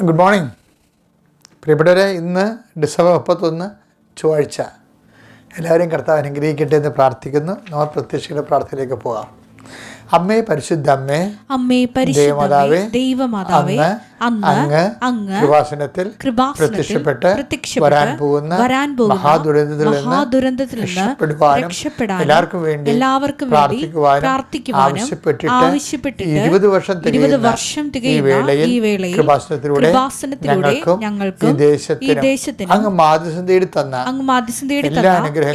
Good morning പ്രിയപ്പെട്ടവരെ. ഇന്ന് December 31 ചൊവ്വാഴ്ച. എല്ലാവരെയും കർത്താവ് അനുഗ്രഹിക്കട്ടെ എന്ന് പ്രാർത്ഥിക്കുന്നു. നമ്മൾ പ്രത്യക്ഷയുടെ പ്രാർത്ഥനയിലേക്ക് പോകാം. അമ്മേ പരിശുദ്ധ അമ്മേ, ദൈവമാതാവേ, അങ്ങ് കൃപാസനത്തിൽ പ്രത്യക്ഷപ്പെട്ട് വരാൻ പോകുന്ന മഹാദുരന്തത്തിൽ നിന്ന് രക്ഷപ്പെടാനും എല്ലാവർക്കും വേണ്ടി പ്രാർത്ഥിക്കുവാനും ആവശ്യപ്പെട്ടിട്ട് 20 വർഷം തികയുന്ന ഈ വേളയിൽ കൃപാസനത്തിലൂടെ ഞങ്ങൾക്കും ഈ ദേശത്തിനും അങ്ങ് മാധ്യസ്ഥം തേടി തന്ന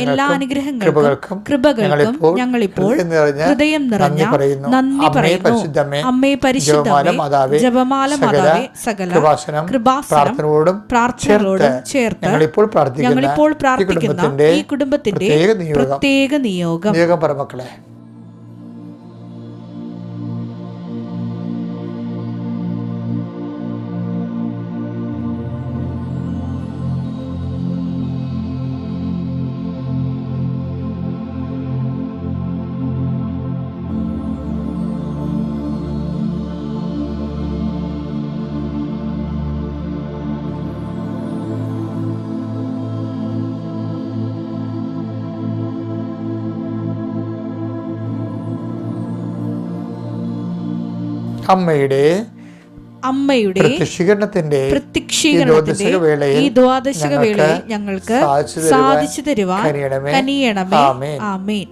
എല്ലാ അനുഗ്രഹങ്ങൾക്കും കൃപകൾക്കും ഞങ്ങളിപ്പോൾ ഹൃദയം നിറഞ്ഞ നന്ദി പറയുന്നു. അമ്മേ പരിശുദ്ധമേ, ജപമാല മാതാവേ, സകല കൃപാസനം പ്രാർത്ഥനകളോടും ചേർത്ത് ഞങ്ങളിപ്പോൾ പ്രാർത്ഥിക്കുന്ന ഈ കുടുംബത്തിന്റെ പ്രത്യേക നിയോഗം പറമക്കളെ. അമ്മയുടെ പ്രത്യക്ഷീകരണത്തിന്റെ ഈ ദ്വാദശക വേളയിൽ ഞങ്ങൾക്ക് സാധിച്ചു തരുവാൻ കനിയണമേ. ആമേൻ.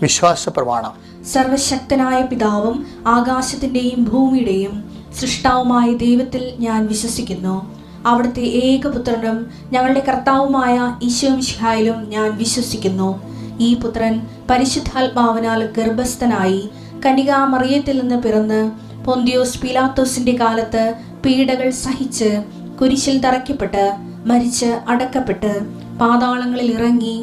വിശ്വാസ പ്രമാണം. സർവശക്തനായ പിതാവും ആകാശത്തിന്റെയും ഭൂമിയുടെയും സൃഷ്ടാവുമായ ദൈവത്തിൽ ഞാൻ വിശ്വസിക്കുന്നു. അവിടുത്തെ ഏകപുത്രനും ഞങ്ങളുടെ കർത്താവുമായ ഈശോമിശിഹായിലും ഞാൻ വിശ്വസിക്കുന്നു. ഈ പുത്രൻ പരിശുദ്ധാത്മാവിനാൽ ഗർഭസ്ഥനായി കന്യകാമറിയത്തിൽ നിന്ന് പിറന്ന് പൊന്തിയോസ് പീലാത്തോസിന്റെ കാലത്ത് പീഡകൾ സഹിച്ച് കുരിശിൽ തറയ്ക്കപ്പെട്ട് മരിച്ച് അടക്കപ്പെട്ട് പാതാളങ്ങളിൽ ഇറങ്ങി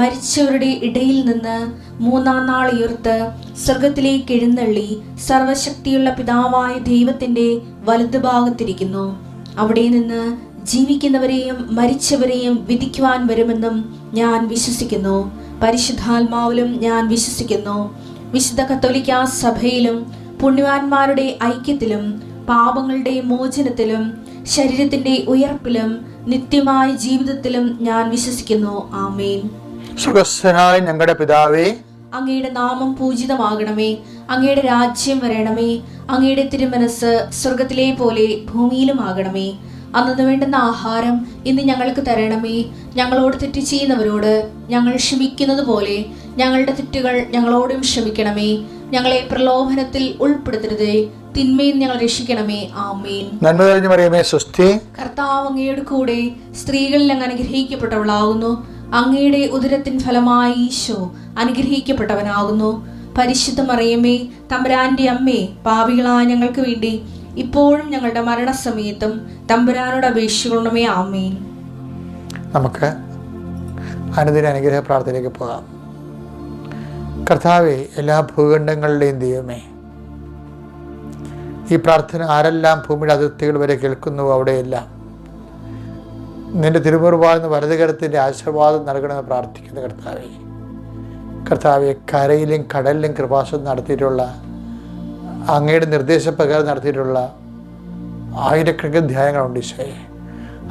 മരിച്ചവരുടെ ഇടയിൽ നിന്ന് 3-ാം നാൾ ഉയർത്ത് സ്വർഗത്തിലേക്ക് എഴുന്നള്ളി സർവശക്തിയുള്ള പിതാവായ ദൈവത്തിന്റെ വലതുഭാഗത്തിരിക്കുന്നു. അവിടെ നിന്ന് ജീവിക്കുന്നവരെയും മരിച്ചവരെയും വിധിക്കുവാൻ വരുമെന്നും ഞാൻ വിശ്വസിക്കുന്നു. പരിശുദ്ധാത്മാവിലും ഞാൻ വിശ്വസിക്കുന്നു. വിശുദ്ധ കത്തോലിക്കാ സഭയിലും പുണ്യവാന്മാരുടെ ഐക്യത്തിലും പാപങ്ങളുടെ മോചനത്തിലും ശരീരത്തിന്റെ ഉയർപ്പിലും നിത്യമായ ജീവിതത്തിലും ഞാൻ വിശ്വസിക്കുന്നു. ആമേൻ. സ്വർഗ്ഗസ്ഥനായ ഞങ്ങളുടെ പിതാവേ, അങ്ങയുടെ നാമം പൂജിതമാകണമേ. അങ്ങയുടെ രാജ്യം വരണമേ. അങ്ങയുടെ തിരുമനസ് സ്വർഗത്തിലെ പോലെ ഭൂമിയിലും ആകണമേ. അന്നു വേണ്ടുന്ന ആഹാരം ഇന്ന് ഞങ്ങൾക്ക് തരണമേ. ഞങ്ങളോട് തെറ്റ് ചെയ്യുന്നവരോട് ഞങ്ങൾ ക്ഷമിക്കുന്നത് പോലെ ഞങ്ങളുടെ തെറ്റുകൾ ഞങ്ങളോടും ക്ഷമിക്കണമേ. ഞങ്ങളെ പ്രലോഭനത്തിൽ ഉൾപ്പെടുത്തരുതേ, തിന്മയിൽ ഞങ്ങൾ രക്ഷിക്കണമേ. ആമേൻ. നന്മ നിറഞ്ഞ മറിയമേ, സ്വസ്തി. കർത്താവ് അങ്ങയുടെ കൂടെ സ്ത്രീകളിൽ അങ്ങ് അനുഗ്രഹിക്കപ്പെട്ടവളാകുന്നു. അങ്ങയുടെ ഉദരത്തിൻ ഫലമായി ഈശോ അനുഗ്രഹിക്കപ്പെട്ടവനാകുന്നു. പരിശുദ്ധ മറിയമേ, തമ്പുരാന്റെ അമ്മേ, പാപികളായ ഞങ്ങൾക്ക് വേണ്ടി ഇപ്പോഴും ഞങ്ങളുടെ മരണസമയത്തും തമ്പുരാനോട് അപേക്ഷിക്കണമേ. ആമേൻ. നമുക്ക് അനുദിന അനുഗ്രഹ പ്രാർത്ഥനയിലേക്ക് പോകാം. കർത്താവേ, എല്ലാ ഭൂഖണ്ഡങ്ങളുടെയും ദൈവമേ, ഈ പ്രാർത്ഥന ആരെല്ലാം ഭൂമിയുടെ അതിർത്തികൾ വരെ കേൾക്കുന്നുവോ അവിടെയെല്ലാം നിന്റെ തിരുമുറുപാടുന്ന വലതുകരത്തിൻ്റെ ആശീർവാദം നൽകണമെന്ന് പ്രാർത്ഥിക്കുന്ന കർത്താവെ, കരയിലും കടലിലും കൃപാസനം നടത്തിയിട്ടുള്ള അങ്ങയുടെ നിർദ്ദേശപ്രകാരം നടത്തിയിട്ടുള്ള ആയിരക്കണക്കിന് ധ്യാനങ്ങളുണ്ട് ഈശോയെ.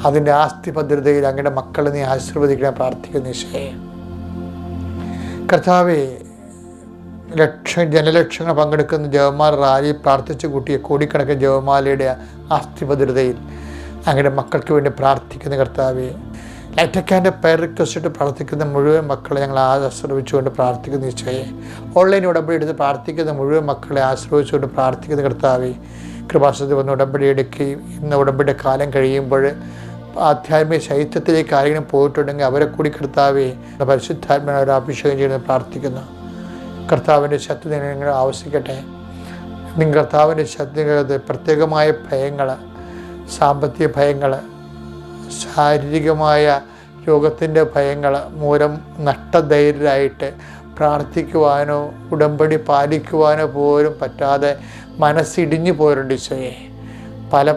അതിൻ്റെ ആസ്തി ഭദ്രതയിൽ അങ്ങയുടെ മക്കളെ നീ ആശീർവദിക്കാൻ പ്രാർത്ഥിക്കുന്ന ഈശോയെ. കർത്താവെ, ജനലക്ഷങ്ങൾ പങ്കെടുക്കുന്ന ജപമാല റാലി പ്രാർത്ഥിച്ചു കൂട്ടിയ കോടിക്കണക്കിന് ജപമാലയുടെ ആസ്തി ഭദ്രതയിൽ അങ്ങയുടെ മക്കൾക്ക് വേണ്ടി പ്രാർത്ഥിക്കുന്ന കർത്താവെ, ലൈറ്റക്കാൻ്റെ പേർ റിക്വസ്റ്റ് പ്രാർത്ഥിക്കുന്ന മുഴുവൻ മക്കളെ ഞങ്ങൾ ആശ്രയിച്ചുകൊണ്ട് പ്രാർത്ഥിക്കുന്ന ഈശോയെ. ഓൺലൈൻ ഉടമ്പടി എടുത്ത് പ്രാർത്ഥിക്കുന്ന മുഴുവൻ മക്കളെ ആശ്രയിച്ചുകൊണ്ട് പ്രാർത്ഥിക്കുന്ന കർത്താവെ, കൃപാസനത്തിൽ വന്ന് ഉടമ്പടി എടുക്കുകയും ഇന്ന് ഉടമ്പടിയുടെ കാലം കഴിയുമ്പോൾ ആധ്യാത്മിക ശൈത്യത്തിലേക്ക് ആരെങ്കിലും പോയിട്ടുണ്ടെങ്കിൽ അവരെ കൂടി കർത്താവെ പരിശുദ്ധാത്മാവിനെ ഒരു അഭിഷേകം ചെയ്യുന്നത് പ്രാർത്ഥിക്കുന്നു. കർത്താവിൻ്റെ ശക്തി നിങ്ങൾ ആവശ്യിക്കട്ടെ. നിങ്ങൾ കർത്താവിൻ്റെ ശക്തി പ്രത്യേകമായ ഭയങ്ങൾ, സാമ്പത്തിക ഭയങ്ങൾ, ശാരീരികമായ രോഗത്തിൻ്റെ ഭയങ്ങൾ മൂലം നഷ്ടധൈര്യരായിട്ട് പ്രാർത്ഥിക്കുവാനോ ഉടമ്പടി പാലിക്കുവാനോ പോലും പറ്റാതെ മനസ്സിടിഞ്ഞു പോരുണ്ട് ഈശോയെ. പല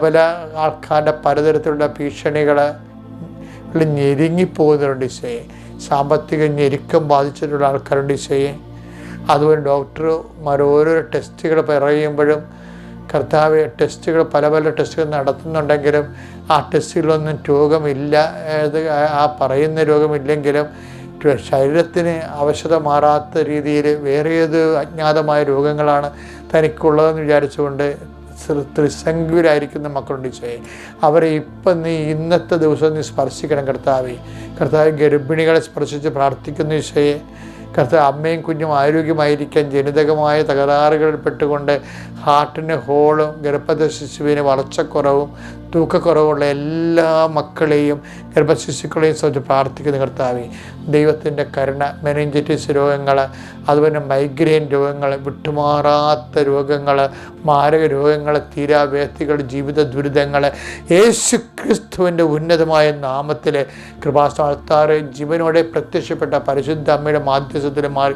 ആൾക്കാരുടെ പലതരത്തിലുള്ള ഭീഷണികൾ ഞെരുങ്ങിപ്പോകുന്നുണ്ട് ഈശോയെ. സാമ്പത്തിക ഞെരുക്കം ബാധിച്ചിട്ടുള്ള ആൾക്കാരുണ്ട് ഈശോയെ. അതുപോലെ ഡോക്ടർമാർ ഓരോ ടെസ്റ്റുകൾ പറയുമ്പോഴും കർത്താവ് ടെസ്റ്റുകൾ പല ടെസ്റ്റുകൾ നടത്തുന്നുണ്ടെങ്കിലും ആ ടെസ്റ്റുകളൊന്നും രോഗമില്ല, ആ പറയുന്ന രോഗമില്ലെങ്കിലും ശരീരത്തിന് അവശത മാറാത്ത രീതിയിൽ വേറെ ഏത് അജ്ഞാതമായ രോഗങ്ങളാണ് തനിക്കുള്ളതെന്ന് വിചാരിച്ചുകൊണ്ട് ത്രിസംഖ്യരായിരിക്കുന്ന മക്കളുണ്ട് ഈശോയെ. അവരെ ഇപ്പം നീ ഇന്നത്തെ ദിവസം നീ സ്പർശിക്കണം കർത്താവേ. ഗർഭിണികളെ സ്പർശിച്ച് പ്രാർത്ഥിക്കുന്നു ഈശോയെ. അമ്മയും കുഞ്ഞും ആരോഗ്യമായിരിക്കാൻ ജനിതകമായ തകരാറുകളിൽ പെട്ടുകൊണ്ട് ഹാർട്ടിന് ഹോളും ഗർഭസ്ഥ ശിശുവിന് വളർച്ചക്കുറവും തൂക്കക്കുറവുള്ള എല്ലാ മക്കളെയും ഗർഭശിശുക്കളെയും സംബന്ധിച്ച് പ്രാർത്ഥിക്കുന്ന കർത്താവേ. ദൈവത്തിൻ്റെ കരുണ, മെനിഞ്ചൈറ്റിസ് രോഗങ്ങൾ, അതുപോലെ മൈഗ്രെയിൻ രോഗങ്ങൾ, വിട്ടുമാറാത്ത രോഗങ്ങൾ, മാരക രോഗങ്ങൾ, തീരാവേദികൾ, ജീവിത ദുരിതങ്ങൾ യേശു ക്രിസ്തുവിൻ്റെ ഉന്നതമായ നാമത്തിൽ കൃപാസ്ഥാനത്താറ് ജീവനോടെ പ്രത്യക്ഷപ്പെട്ട പരിശുദ്ധ അമ്മയുടെ മാധ്യസ്ഥത്തിൽ മാറി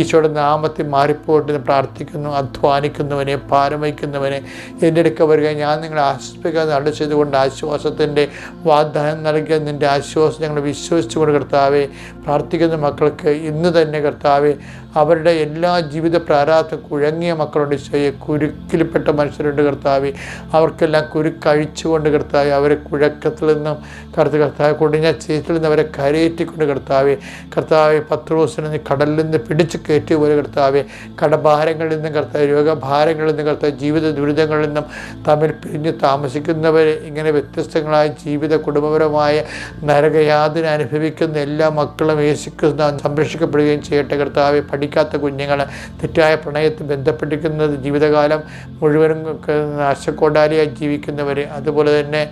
ഈശോയുടെ നാമത്തിൽ മാറിപ്പോട്ടെന്ന് പ്രാർത്ഥിക്കുന്നു. അധ്വാനിക്കുന്നവനെ, ഭാരം വഹിക്കുന്നവനെ എൻ്റെ അടുക്ക വരിക, ഞാൻ നിങ്ങളെ ആശ്വസിപ്പിക്കാതെ അട ചെയ്തുകൊണ്ട് ആശ്വാസത്തിൻ്റെ വാഗ്ദാനം നൽകിയ നിൻ്റെ ആശ്വാസം ഞങ്ങൾ വിശ്വസിച്ചുകൊണ്ട് കർത്താവെ പ്രാർത്ഥിക്കുന്ന മക്കൾക്ക് ഇന്ന് തന്നെ കർത്താവെ അവരുടെ എല്ലാ ജീവിത പ്രാരാബ്ധം കുഴങ്ങിയ മക്കളുണ്ട് ഈശോയെ. കുരുക്കിൽപ്പെട്ട മനുഷ്യരുണ്ട് കർത്താവെ. അവർക്കെല്ലാം കുരുക്കഴിച്ചുകൊണ്ട് കർത്താവെ അവരെ കുഴക്കത്തിൽ നിന്നും കർത്താവെ കൊടിഞ്ഞ ചേറ്റിൽ നിന്ന് അവരെ കരയേറ്റിക്കൊണ്ട് കർത്താവെ പത്രോസിനെ നീ കടലിൽ നിന്ന് പിടിച്ച് കയറ്റിയ പോലെ കർത്താവെ കടഭാരങ്ങളിൽ നിന്നും കർത്താവ് രോഗഭാരങ്ങളിൽ നിന്നും കർത്താവ് ജീവിത ദുരിതങ്ങളിൽ നിന്നും തമ്മിൽ പിരിഞ്ഞ് താമസിക്കുന്നവരെ ഇങ്ങനെ വ്യത്യസ്തങ്ങളായ ജീവിത കുടുംബപരമായ നരകയാതന അനുഭവിക്കുന്ന എല്ലാ മക്കളും യേശുക്രിസ്തു സംരക്ഷിക്കപ്പെടുകയും ചെയ്യട്ടെ കർത്താവെ. പഠിക്കാത്ത കുഞ്ഞുങ്ങൾ തെറ്റായ പ്രണയത്തിൽ ബന്ധപ്പെട്ടിരിക്കുന്നത് ജീവിതകാലം മുഴുവനും നാശക്കോടാലിയായി ജീവിക്കുന്നവർ, അതുപോലെ തന്നെ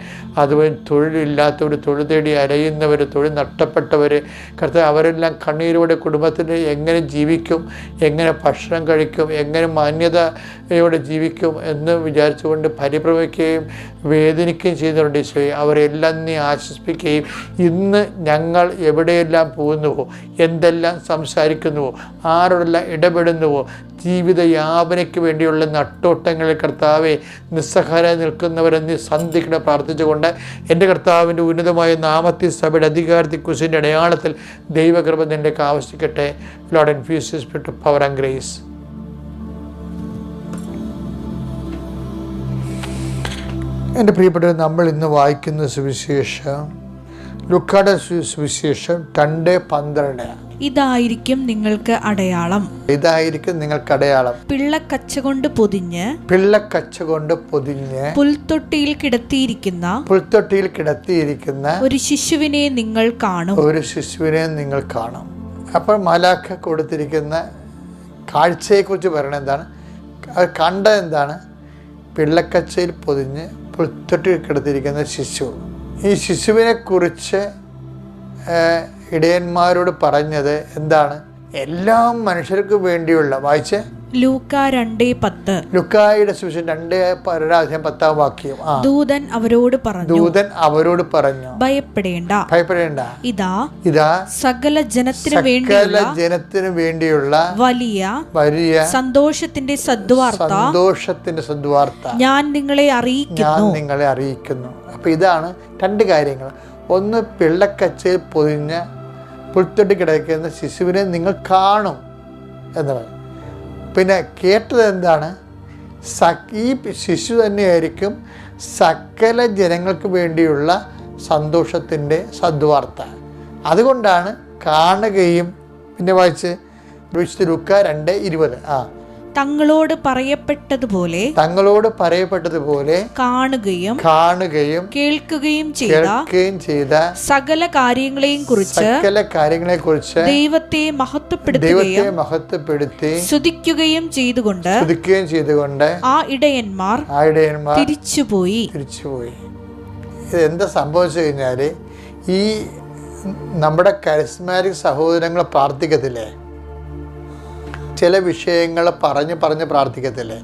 തൊഴിലില്ലാത്തവർ, തൊഴിൽ തേടി അലയുന്നവർ, തൊഴിൽ നഷ്ടപ്പെട്ടവർ കർത്താവ് അവരെല്ലാം കണ്ണീരോടെ കുടുംബത്തിൽ എങ്ങനെ ജീവിക്കും, എങ്ങനെ ഭക്ഷണം കഴിക്കും, എങ്ങനെ മാന്യതയോടെ ജീവിക്കും എന്ന് വിചാരിച്ചുകൊണ്ട് പരിഭ്രമിക്കുകയും വേദനിക്കുകയും ചെയ്യുന്നുണ്ട് ഈശോയെ. അവരെല്ലാം നീ ആശ്വസിപ്പിക്കുകയും ഇന്ന് ഞങ്ങൾ എവിടെയെല്ലാം പോകുന്നുവോ, എന്തെല്ലാം സംസാരിക്കുന്നുവോ, ആരോടെല്ലാം ഇടപെടുന്നുവോ, ജീവിതയാപനയ്ക്ക് വേണ്ടിയുള്ള നട്ടോട്ടങ്ങളിൽ കർത്താവെ നിസ്സഹായരായി നിൽക്കുന്നവരെ നീ സന്ധിക്കണം പ്രാർത്ഥിച്ചുകൊണ്ട് എൻ്റെ കർത്താവിൻ്റെ ഉന്നതമായ നാമത്തിൽ സഭയുടെ അധികാരത്തിൽ കുരിശിൻ്റെ അടയാളത്തിൽ ദൈവകൃപ നിന്നിലേക്ക് ആവശ്യിക്കട്ടെ. Lord infuse your spirit of power and grace. എൻ്റെ പ്രിയപ്പെട്ടവർ, നമ്മൾ ഇന്ന് വായിക്കുന്ന സുവിശേഷം ലൂക്കായുടെ സുവിശേഷം 2:12. ഇതായിരിക്കും നിങ്ങൾക്ക് അടയാളം, ഇതായിരിക്കും നിങ്ങൾക്ക് അടയാളം. പിള്ളക്കച്ച കൊണ്ട് പൊതിഞ്ഞ് പുൽത്തൊട്ടിയിൽ കിടത്തിയിരിക്കുന്ന ഒരു ശിശുവിനെ നിങ്ങൾ കാണും. അപ്പോൾ മാലാഖ കൊടുത്തിരിക്കുന്ന കാഴ്ചയെക്കുറിച്ച് പറയണത് എന്താണ്? അത് കണ്ടത് എന്താണ്? പിള്ളക്കച്ചയിൽ പൊതിഞ്ഞ് പുൽത്തൊട്ടിയിൽ കിടത്തിയിരിക്കുന്ന ശിശു. ഈ ശിശുവിനെ കുറിച്ച് ഇടയന്മാരോട് പറഞ്ഞത് എന്താണ്? എല്ലാ മനുഷ്യർക്കും വേണ്ടിയുള്ള, വായിച്ചേ, ലൂക്കാ 2:10. ലൂക്കായുടെ സുവിശേഷം 2:10 വാക്യം. ദൂതൻ അവരോട് പറഞ്ഞു ഭയപ്പെടേണ്ട, ഇതാ സകല ജനത്തിനു വേണ്ടിയുള്ള വലിയ സന്തോഷത്തിന്റെ സദ്വാർത്ത ഞാൻ നിങ്ങളെ അറിയിക്കുന്നു. അപ്പൊ ഇതാണ് രണ്ട് കാര്യങ്ങൾ. ഒന്ന്, പിള്ളക്കച്ചയിൽ പൊതിഞ്ഞ പുൽത്തൊട്ടി കിടക്കുന്ന ശിശുവിനെ നിങ്ങൾ കാണും എന്നുള്ളത്. പിന്നെ കേട്ടത് എന്താണ്? ഈ ശിശു തന്നെയായിരിക്കും സകല ജനങ്ങൾക്ക് വേണ്ടിയുള്ള സന്തോഷത്തിൻ്റെ സദ്വാർത്ത. അതുകൊണ്ടാണ് കാണുകയും, പിന്നെ വായിച്ച് ലൂക്കാ 2:20. തങ്ങളോട് പറയപ്പെട്ടതുപോലെ കാണുകയും കേൾക്കുകയും ചെയ്ത സകല കാര്യങ്ങളെയും കുറിച്ച് ദൈവത്തെ മഹത്വപ്പെടുത്തി സ്തുതിക്കുകയും ചെയ്തുകൊണ്ട് ആ ഇടയന്മാർ തിരിച്ചുപോയി. ഇതെന്താ സംഭവിച്ചു കഴിഞ്ഞാൽ, ഈ നമ്മുടെ കരിസ്മാറ്റിക് സഹോദരങ്ങൾ പ്രാർത്ഥിക്കത്തില്ലേ, ചില വിഷയങ്ങൾ പറഞ്ഞ് പ്രാർത്ഥിക്കത്തില്ലേ,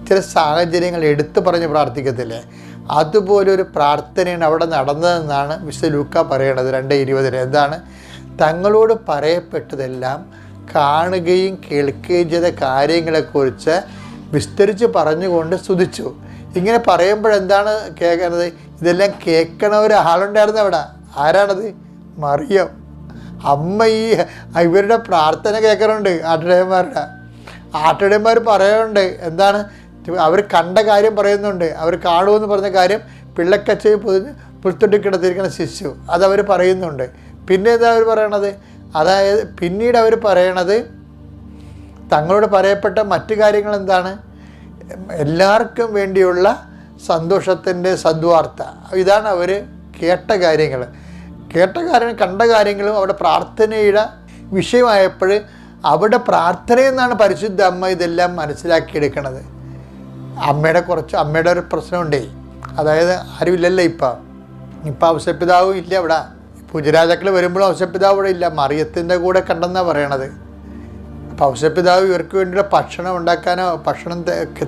ചില സാഹചര്യങ്ങൾ എടുത്തു പറഞ്ഞ് പ്രാർത്ഥിക്കത്തില്ലേ, അതുപോലെ ഒരു പ്രാർത്ഥനയാണ് അവിടെ നടന്നതെന്നാണ് വിശുദ്ധ ലൂക്കാ പറയണത് 2:20. എന്താണ്? തങ്ങളോട് പറയപ്പെട്ടതെല്ലാം കാണുകയും കേൾക്കുകയും ചെയ്ത കാര്യങ്ങളെക്കുറിച്ച് വിസ്തരിച്ച് പറഞ്ഞുകൊണ്ട് സ്തുതിച്ചു. ഇങ്ങനെ പറയുമ്പോഴെന്താണ് കേൾക്കുന്നത്? ഇതെല്ലാം കേൾക്കണ ഒരാളുണ്ടായിരുന്നു അവിടെ. ആരാണത്? മറിയം. അമ്മ ഇവരുടെ പ്രാർത്ഥന കേൾക്കാറുണ്ട്. ആട്ടിടയന്മാർ പറയാറുണ്ട്. എന്താണ്? അവർ കണ്ട കാര്യം പറയുന്നുണ്ട്. അവർ കാണുമെന്ന് പറഞ്ഞ കാര്യം പിള്ളക്കച്ചയിൽ പുൽത്തൊട്ടി കിടത്തിയിരിക്കുന്ന ശിശു അതവർ പറയുന്നുണ്ട്. പിന്നെ എന്താ അവർ പറയണത്? അതായത് പിന്നീട് അവർ പറയണത് തങ്ങളോട് പറയപ്പെട്ട മറ്റു കാര്യങ്ങൾ എന്താണ്? എല്ലാവർക്കും വേണ്ടിയുള്ള സന്തോഷത്തിൻ്റെ സദ്വാർത്ത. ഇതാണ് അവർ കേട്ട കാര്യങ്ങൾ. കണ്ട കാര്യങ്ങളും അവിടെ പ്രാർത്ഥനയുടെ വിഷയമായപ്പോൾ അവിടെ പ്രാർത്ഥനയിൽ നിന്നാണ് പരിശുദ്ധ അമ്മ ഇതെല്ലാം മനസ്സിലാക്കിയെടുക്കണത്. അമ്മയുടെ ഒരു പ്രശ്നമുണ്ടേ. അതായത് ആരുമില്ലല്ലോ ഇപ്പം ഔസപിതാവും ഇല്ല അവിടെ. പൂജരാജാക്കൾ വരുമ്പോഴും ഔസപിതാവ് ഇവിടെ ഇല്ല, മറിയത്തിൻ്റെ കൂടെ കണ്ടെന്നാണ് പറയണത്. അപ്പോൾ ഔസപിതാവ് ഇവർക്ക് വേണ്ടിയുള്ള ഭക്ഷണം ഉണ്ടാക്കാനോ ഭക്ഷണം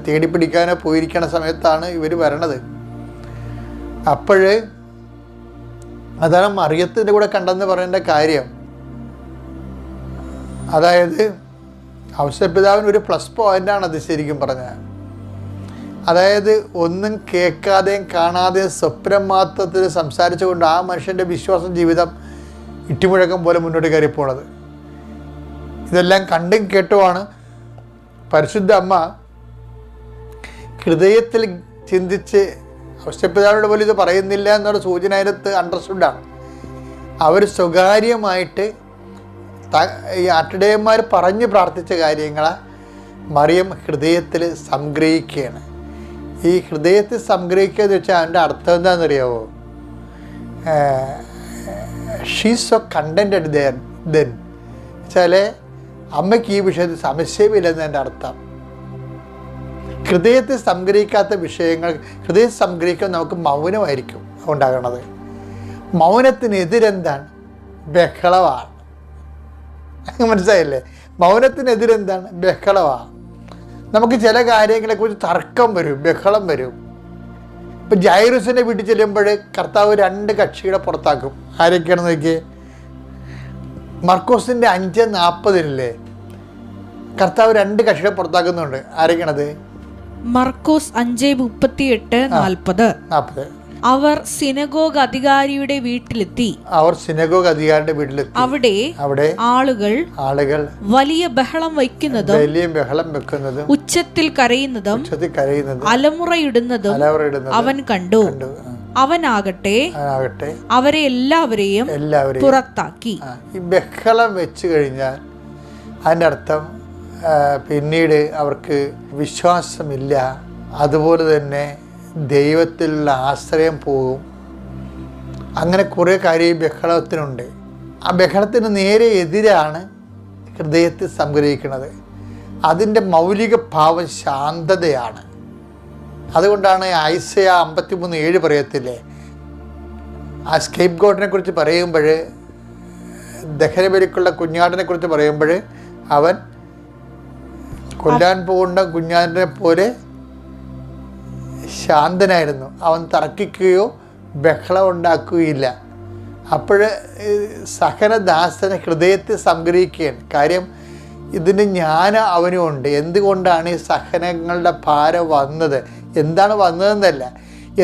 തേടി പിടിക്കാനോ പോയിരിക്കണ സമയത്താണ് ഇവർ വരണത്. അപ്പോൾ അതാണ് മറിയത്തിൻ്റെ കൂടെ കണ്ടെന്ന് പറയേണ്ട കാര്യം. അതായത് ഔസപിതാവിന് ഒരു പ്ലസ് പോയിൻ്റാണ് അത് ശരിക്കും പറഞ്ഞാൽ. അതായത് ഒന്നും കേൾക്കാതെയും കാണാതെയും സ്വപ്നം മാത്രത്തിൽ സംസാരിച്ചുകൊണ്ട് ആ മനുഷ്യൻ്റെ വിശ്വാസ ജീവിതം ഇട്ടിമുഴക്കം പോലെ മുന്നോട്ട് കയറിപ്പോണത്. ഇതെല്ലാം കണ്ടും കേട്ടുമാണ് പരിശുദ്ധ അമ്മ ഹൃദയത്തിൽ ചിന്തിച്ച് ഔസപിതാവിനോട് പോലും ഇത് പറയുന്നില്ല എന്നൊരു സൂചന അതിനകത്ത് അണ്ടർസ്റ്റുഡാണ്. അവർ സ്വകാര്യമായിട്ട് ഈ ആട്ടിടയന്മാർ പറഞ്ഞ് പ്രാർത്ഥിച്ച കാര്യങ്ങളെ മറിയം ഹൃദയത്തിൽ സംഗ്രഹിക്കുകയാണ്. ഈ ഹൃദയത്തിൽ സംഗ്രഹിക്കുക എന്ന് വെച്ചാൽ അതിൻ്റെ അർത്ഥം എന്താണെന്നറിയാമോ? ഷീസ് സോ കണ്ടൻറ്റഡ് ദെൻ വെച്ചാൽ അമ്മയ്ക്ക് ഈ വിഷയത്തിൽ സംശയമില്ലെന്നതിൻ്റെ അർത്ഥം. ഹൃദയത്തിൽ സംഗ്രഹിക്കാത്ത വിഷയങ്ങൾ ഹൃദയം സംഗ്രഹിക്കാൻ നമുക്ക് മൗനമായിരിക്കും ഉണ്ടാകണത്. മൗനത്തിനെതിരെന്താണ്? ബഹളമാണ്. മനസ്സിലായില്ലേ? മൗനത്തിനെതിരെന്താണ്? ബഹളമാണ്. നമുക്ക് ചില കാര്യങ്ങളെക്കുറിച്ച് തർക്കം വരും, ബഹളം വരും. ഇപ്പം ജൈറൂസിൻ്റെ വീട്ടിൽ ചെല്ലുമ്പോൾ കർത്താവ് 2 കക്ഷികളെ പുറത്താക്കും. ആരൊക്കെയാണെന്ന് നോക്കിയേ. മർക്കോസിൻ്റെ 5:40 കർത്താവ് 2 കക്ഷികളെ പുറത്താക്കുന്നുണ്ട്. ആരൊക്കെയാണത്? മർക്കോസ് 5:38-40. അവർ സിനഗോഗ് അധികാരിയുടെ വീട്ടിലെത്തി. അവിടെ ആളുകൾ വലിയ ബഹളം വെക്കുന്നതും ഉച്ചത്തിൽ കരയുന്നതും അലമുറയിടുന്നതും അവൻ കണ്ടു. അവനാകട്ടെ അവരെ എല്ലാവരെയും പുറത്താക്കി. ഈ ബഹളം വെച്ച് കഴിഞ്ഞാൽ അതിൻ്റെ അർത്ഥം പിന്നീട് അവർക്ക് വിശ്വാസമില്ല, അതുപോലെ തന്നെ ദൈവത്തിലുള്ള ആശ്രയം പോകും. അങ്ങനെ കുറേ കാര്യം ബഹളത്തിനുണ്ട്. ആ ബഹളത്തിന് നേരെ എതിരാണ് ഹൃദയത്തിൽ സംഗ്രഹിക്കുന്നത്. അതിൻ്റെ മൗലിക ഭാവം ശാന്തതയാണ്. അതുകൊണ്ടാണ് ഐസയ 53:7 പറയത്തില്ലേ, ആ സ്കേപ്പ് ഗോട്ടിനെ കുറിച്ച് പറയുമ്പോൾ, ദഹനബലിക്കുള്ള കുഞ്ഞാടിനെ കുറിച്ച് പറയുമ്പോൾ അവൻ കൊല്ലാൻ പോകുന്ന കുഞ്ഞാടിനെ പോലെ ശാന്തനായിരുന്നു. അവൻ തർക്കിക്കുകയോ ബഹളം ഉണ്ടാക്കുകയില്ല. അപ്പോൾ സഹനദാസനെ ഹൃദയത്തെ സംഗ്രഹിക്കുകയാണ്. കാര്യം ഇതിന് ജ്ഞാനം അവനുമുണ്ട്. എന്തുകൊണ്ടാണ് ഈ സഹനങ്ങളുടെ ഭാരം വന്നത്, എന്താണ് വന്നതെന്നല്ല,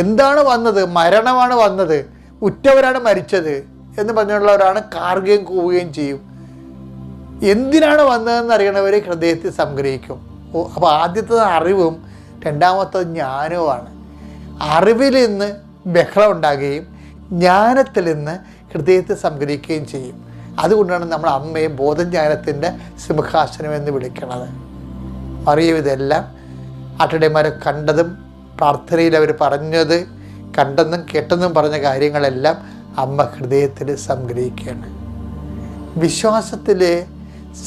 എന്താണ് വന്നത്? മരണമാണ് വന്നത്, ഉറ്റവരാണ് മരിച്ചത് എന്ന് പറഞ്ഞുള്ളവരാണ് കാറുകയും കൂവുകയും ചെയ്യും. എന്തിനാണ് വന്നതെന്ന് അറിയണവർ ഹൃദയത്തിൽ സംഗ്രഹിക്കും. അപ്പോൾ ആദ്യത്തെ അറിവും രണ്ടാമത്തെ ജ്ഞാനവുമാണ്. അറിവിൽ നിന്ന് ബഹളം ഉണ്ടാകുകയും ജ്ഞാനത്തിൽ നിന്ന് ഹൃദയത്തെ സംഗ്രഹിക്കുകയും ചെയ്യും. അതുകൊണ്ടാണ് നമ്മൾ അമ്മയെ ബോധജ്ഞാനത്തിൻ്റെ സിംഹാസനം എന്ന് വിളിക്കുന്നത്. അറിയും ഇതെല്ലാം ആട്ടിടയന്മാരെ കണ്ടതും പ്രാർത്ഥനയിൽ അവർ പറഞ്ഞത്, കണ്ടെന്നും കേട്ടെന്നും പറഞ്ഞ കാര്യങ്ങളെല്ലാം അമ്മ ഹൃദയത്തിൽ സംഗ്രഹിക്കുകയാണ്. വിശ്വാസത്തിൽ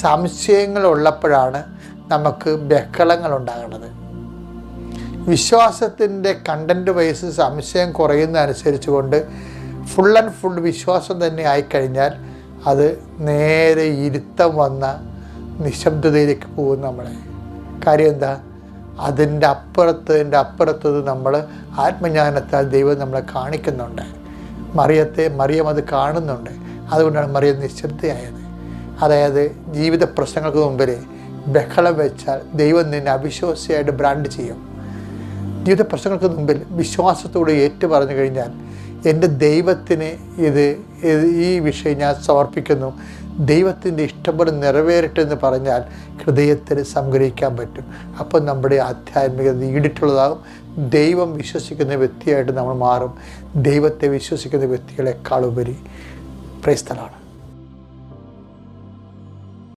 സംശയങ്ങളുള്ളപ്പോഴാണ് നമുക്ക് ബഹളങ്ങൾ ഉണ്ടാകുന്നത്. വിശ്വാസത്തിൻ്റെ കണ്ടൻറ്റ് വൈസ് സംശയം കുറയുന്നതനുസരിച്ച് കൊണ്ട് ഫുൾ ആൻഡ് ഫുൾ വിശ്വാസം തന്നെ ആയിക്കഴിഞ്ഞാൽ അത് നേരെ ഇരുത്തം വന്ന നിശബ്ദതയിലേക്ക് പോകും നമ്മളെ. കാര്യം എന്താ? അതിൻ്റെ അപ്പുറത്തത് നമ്മൾ ആത്മജ്ഞാനത്താൽ ദൈവം നമ്മളെ കാണിക്കുന്നുണ്ട്. മറിയം അത് കാണുന്നുണ്ട്. അതുകൊണ്ടാണ് മറിയം നിശബ്ദയായത്. അതായത് ജീവിത പ്രശ്നങ്ങൾക്ക് മുമ്പിൽ ബഹളം വെച്ചാൽ ദൈവം നിന്നെ അവിശ്വാസിയായിട്ട് ബ്രാൻഡ് ചെയ്യും. ജീവിത പ്രശ്നങ്ങൾക്ക് മുമ്പിൽ വിശ്വാസത്തോട് ഏറ്റു പറഞ്ഞു കഴിഞ്ഞാൽ എൻ്റെ ദൈവത്തിന് ഈ വിഷയം ഞാൻ സമർപ്പിക്കുന്നു, ദൈവത്തിൻ്റെ ഇഷ്ടംപോലെ നിറവേറട്ടെ എന്ന് പറഞ്ഞാൽ ഹൃദയത്തിൽ സംഗ്രഹിക്കാൻ പറ്റും. അപ്പോൾ നമ്മുടെ ആധ്യാത്മികത ഈടിട്ടുള്ളതാകും. ദൈവം വിശ്വസിക്കുന്ന വ്യക്തിയായിട്ട് നമ്മൾ മാറും. ദൈവത്തെ വിശ്വസിക്കുന്ന വ്യക്തികളെക്കാളുപരി. Praise the Lord.